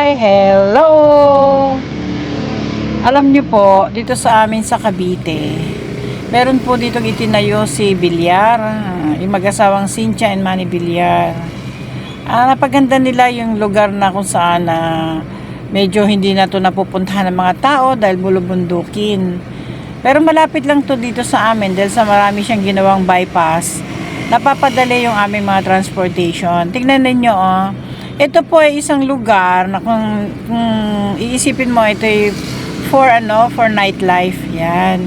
Hi! Hello! Alam niyo po, dito sa amin sa Cavite, meron po dito itinayo si Villar, yung mag-asawang Cynthia and Manny Villar. Napaganda nila yung lugar na kung saan medyo hindi na to napupuntahan ng mga tao dahil bulubundukin. Pero malapit lang to dito sa amin dahil sa marami siyang ginawang bypass. Napapadali yung aming mga transportation. Tingnan ninyo, oh. Ito po ay isang lugar na kung iisipin mo, ito ay for nightlife. Yan.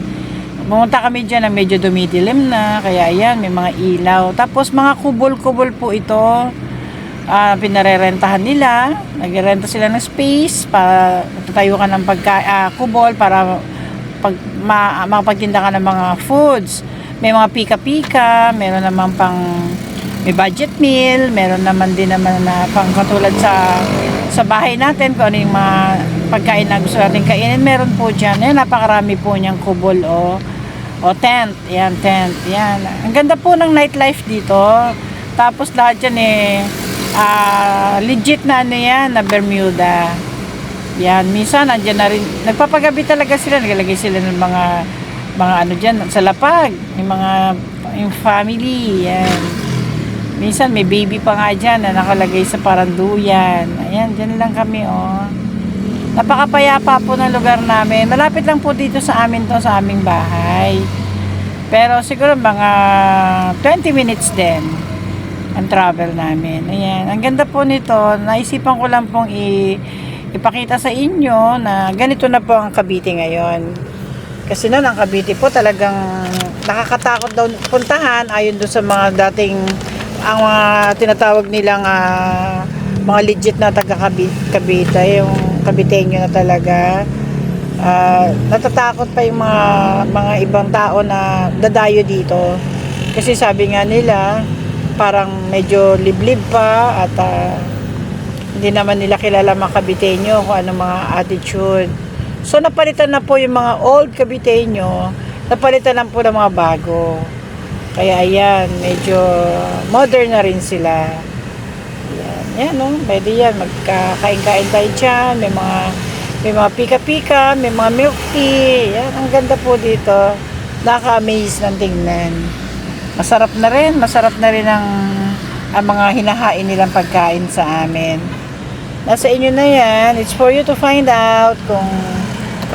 Pumunta kami dyan na medyo dumidilim na, kaya yan, may mga ilaw. Tapos mga kubol-kubol po ito. Pinarerentahan nila. Nagrerenta sila ng space para tatayo ka ng kubol para makapagtinda ka ng mga foods. May mga pika-pika, meron naman may budget meal, meron naman din naman na pang katulad sa bahay natin kung ano yung mga pagkain na gusto natin kainin, meron po dyan. Yan, napakarami po niyang kubol o tent. Yan, tent. Yan. Ang ganda po ng nightlife dito. Tapos lahat yan legit na ano yan, na Bermuda. Yan, minsan andyan na rin, nagpapagabi talaga sila, nagalagay sila ng mga ano dyan, sa lapag, yung family, yan. Minsan may baby pa nga dyan na nakalagay sa paranduyan. Ayan, dyan lang kami, oh. Napakapayapa po ng lugar namin. Malapit lang po dito sa amin to, sa aming bahay. Pero siguro mga 20 minutes din ang travel namin. Ayan, ang ganda po nito. Naisipan ko lang pong ipakita sa inyo na ganito na po ang Cavite ngayon. Kasi noon ang Cavite po talagang nakakatakot daw puntahan ayon doon sa mga dating ang mga tinatawag nilang mga legit na taga Cavite, yung Caviteño na talaga. Natatakot pa yung mga ibang tao na dadayo dito. Kasi sabi nga nila parang medyo liblib pa at hindi naman nila kilala mga Caviteño kung ano mga attitude. So napalitan na po yung mga old Caviteño, napalitan lang po ng mga bago. Kaya ayan, medyo modern na rin sila. Ayan, yan, no? Pwede yan, magkakain-kain tayo dyan. May mga pika-pika, may mga milk tea. Yan, ang ganda po dito. Nakaka-amaze ng tingnan. Masarap na rin ang mga hinahain nilang pagkain sa amin. Nasa inyo na yan. It's for you to find out kung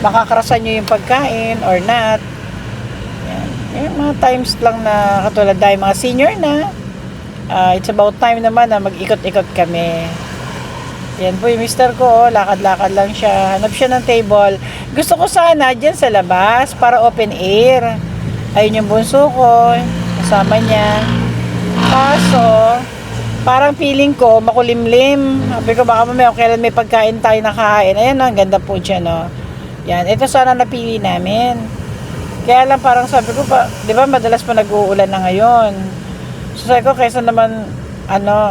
makakarasan nyo yung pagkain or not. Yan, mga times lang na katulad dahil mga senior na. It's about time naman na mag-ikot-ikot kami. Yan po yung mister ko, lakad-lakad lang siya. Hanap siya ng table. Gusto ko sana dyan sa labas para open air. Ayun yung bunso ko, kasama niya. Kaso, parang feeling ko makulimlim. Sabi ko baka mamaya kailan may pagkain tayo nakain. Ayan, ang ganda po dyan, no. Yan, ito sana napili namin. Kaya lang parang sabi ko pa, di ba madalas pa nag-uulan na ngayon. So sabi ko, kaysa naman,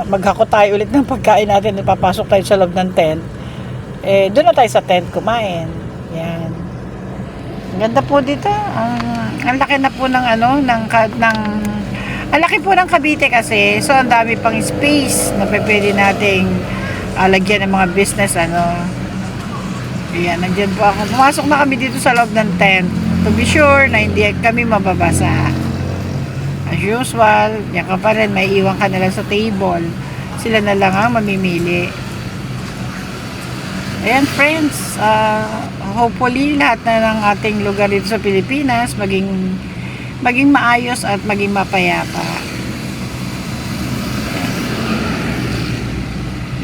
maghako tayo ulit ng pagkain natin, papasok tayo sa loob ng tent. Doon na tayo sa tent kumain. Yan. Ang ganda po dito. Ang laki na po ng ang laki po ng Cavite kasi. So, ang dami pang space na pwede nating lagyan ng mga business, Ayan, nandyan po ako. Pumasok na kami dito sa loob ng tent. To be sure na hindi kami mababasa. As usual, yan ka pa rin, may iwan ka na lang sa table. Sila na lang ang mamimili. Ayan, friends. Hopefully, lahat na ng ating lugar dito sa Pilipinas maging maayos at maging mapayapa.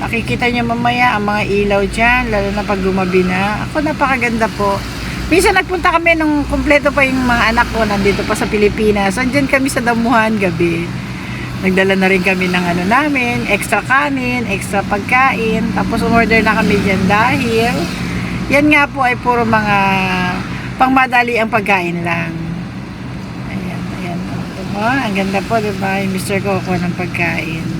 Makikita nyo mamaya ang mga ilaw dyan, lalo na pag gumabi na. Ako, napakaganda po. Minsan nagpunta kami nung kumpleto pa yung mga anak ko, nandito pa sa Pilipinas. Andyan kami sa damuhan gabi. Nagdala na rin kami ng namin, extra kanin, extra pagkain. Tapos umorder na kami dyan dahil yan nga po ay puro mga pangmadali ang pagkain lang. Ayan, ayan. Diba? Ang ganda po, diba? Yung Mr. Coco ng pagkain.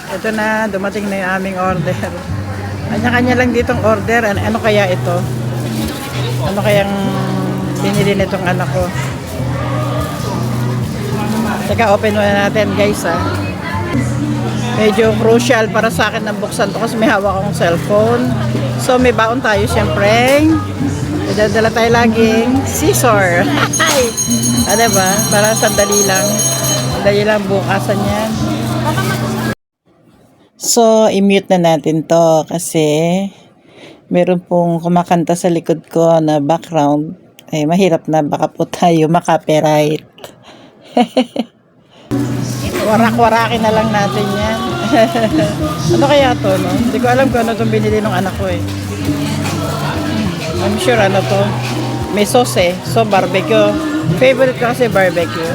Ito na, dumating na yung aming order. Kanya-kanya lang ditong order. Ano kaya ito? Ano kayang binili nitong anak ko? Teka, open muna natin guys ha. Medyo crucial para sa akin na buksan to kasi may hawak akong cellphone. So may baon tayo syempre. May dadala tayo laging scissor. Ano ba? Para sandali lang. Sandali lang bukasan yan. So, i-mute na natin to kasi meron pong kumakanta sa likod ko na background. Eh, mahirap na baka po tayo makapiright. Warak-warakin na lang natin yan. Ano kaya to, no? Hindi ko alam kung ano itong binili ng anak ko eh. I'm sure ano to. May sauce eh. So, barbecue. Favorite ko kasi barbecue.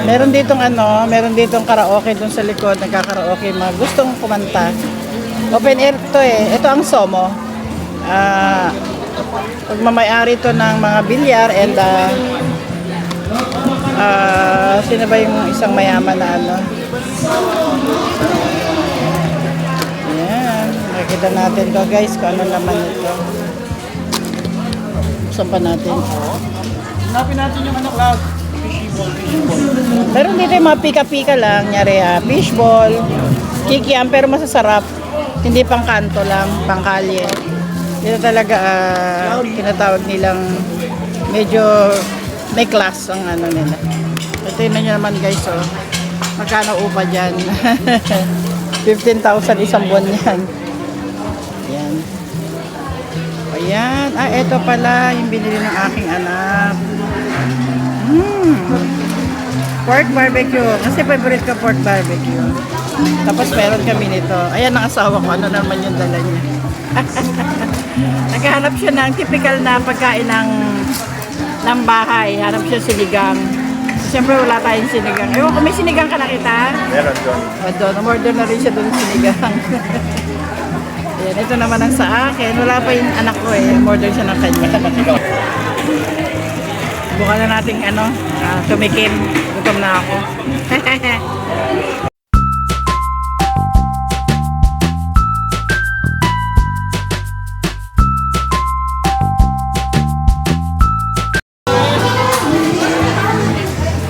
Meron ditong karaoke dun sa likod. Nagkakaraoke mga gustong kumanta. Open air to eh. Ito ang Somo. Pagmamayari to ng mga bilyar and sino ba yung isang mayaman na ano? Ayan. Nakikita natin to guys kung ano naman ito. Saan pa natin? Hanapin natin yung ano, Cloud. Fishball. Meron dito yung mga pika-pika lang. Nyari fishball, kikiam, pero masasarap. Hindi pang kanto lang, pang kalye. Dito talaga tinatawag nilang medyo may class ang ano nila. Ito yun nyo naman guys, oh. Magkano upa dyan? 15,000 isang buwan yan. Ayan. Ayan. Ito pala yung binili ng aking anak. Pork barbecue. Kasi favorite ko pork barbecue. Tapos meron kami nito. Ayan ang asawa ko. Ano naman yung dala niya. Naghahanap siya ng typical na pagkain ng bahay. Hanap siya sinigang. Siyempre wala tayong sinigang. Ewan ko, may sinigang ka nakita? Meron doon. Doon. Umorder na rin siya doon sinigang. Ayan, ito naman ang sa akin. Wala pa yung anak ko eh. Umorder siya ng kanya. Bukan na natin tumikim. Gutom na ako.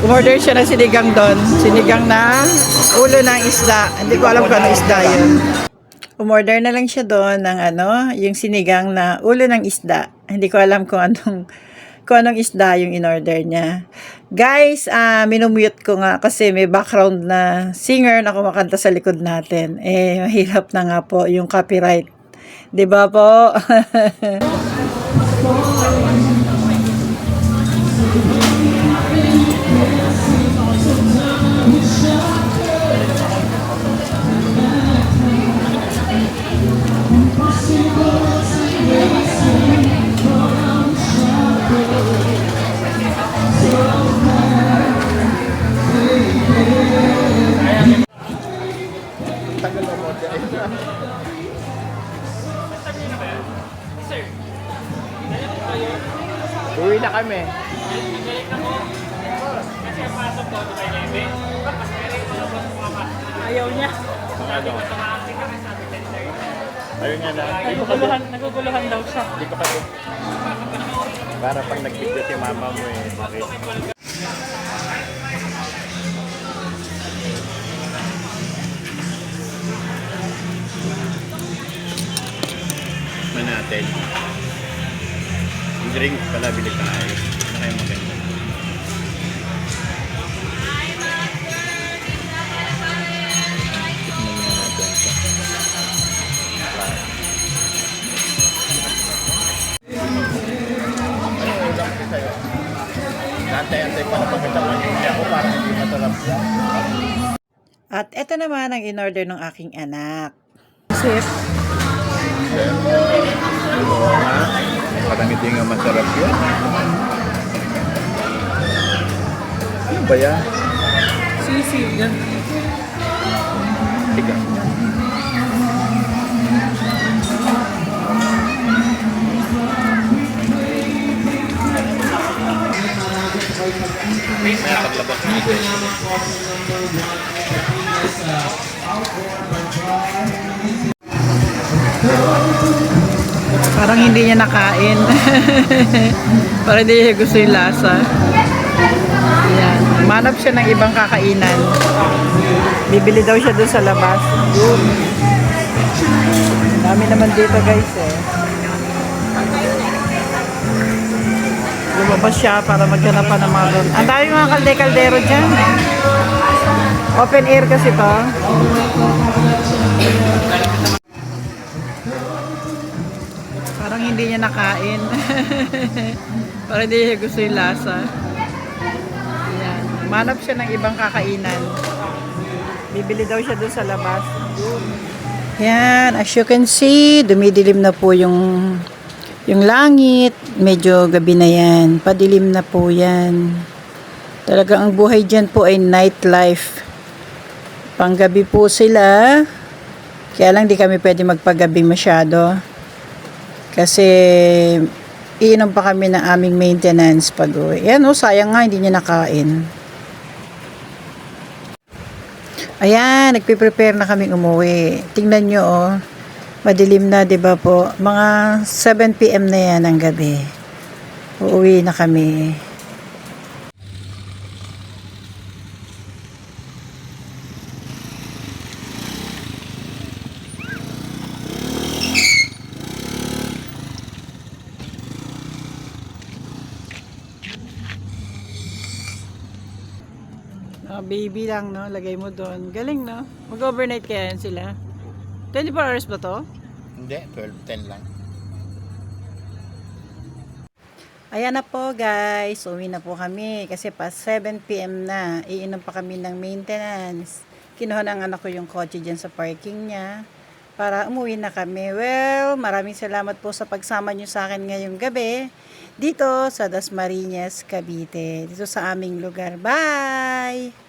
Umorder siya ng sinigang doon. Sinigang na ulo ng isda. Hindi ko alam kung ano isda yun. Umorder na lang siya doon ng yung sinigang na ulo ng isda. Hindi ko alam kung anong isda yung in-order niya. Guys, minumute ko nga kasi may background na singer na kumakanta sa likod natin. Eh, mahirap na nga po yung copyright. 'Di ba po? Uwi na kami. Ayaw niya. Ayun nga na. Naguguluhan daw siya. Hindi ko kasi. Para pag nag-video si mama mo bakit? Natin. Yung drinks pala bili tayo. Ano kayo maganda? Tikman nga natin ito. Ano ulam ko sa'yo? Nantay-antay pa na pagkataman niya ako para hindi masarap. At ito naman ang in-order ng aking anak. Sip. Oo nga. Parang hindi nga masarap yun. Ano ba yan? Sisig. Tiga. May paglabas natin. Parang hindi niya nakain. Parang hindi niya gusto yung lasa. Manap siya ng ibang kakainan. Bibili daw siya doon sa labas. Yun. Dami naman dito guys eh. Lumabas siya para maghanap pa ng mga doon. Ang dami mga kalde-kaldero dyan. Open air kasi to. Parang hindi niya nakain. Parang hindi niya gusto yung lasa. Ayan. Manap siya ng ibang kakainan. Bibili daw siya doon sa labas. Yan, as you can see, dumidilim na po yung langit. Medyo gabi na yan. Padilim na po yan. Talagang ang buhay dyan po ay nightlife. Panggabi po sila. Kaya lang di kami pwede magpagabi masyado. Kasi iinom pa kami ng aming maintenance pag uwi. Yan o, sayang nga hindi niya nakain. Ayan, nagpe-prepare na kaming umuwi. Tingnan nyo oh. Madilim na, 'di ba po? Mga 7 PM na 'yan ang gabi. Uuwi na kami. Baby lang, no? Lagay mo doon. Galing, no? Mag-overnight kaya yan sila. 24 hours ba to? Hindi, 12-10 lang. Ayan na po guys, uwi na po kami kasi pa 7 PM na, iinom pa kami ng maintenance. Kinuha ng anak ko yung kotse dyan sa parking niya para umuwi na kami. Well, maraming salamat po sa pagsama nyo sa akin ngayong gabi dito sa Dasmariñas, Cavite, dito sa aming lugar. Bye!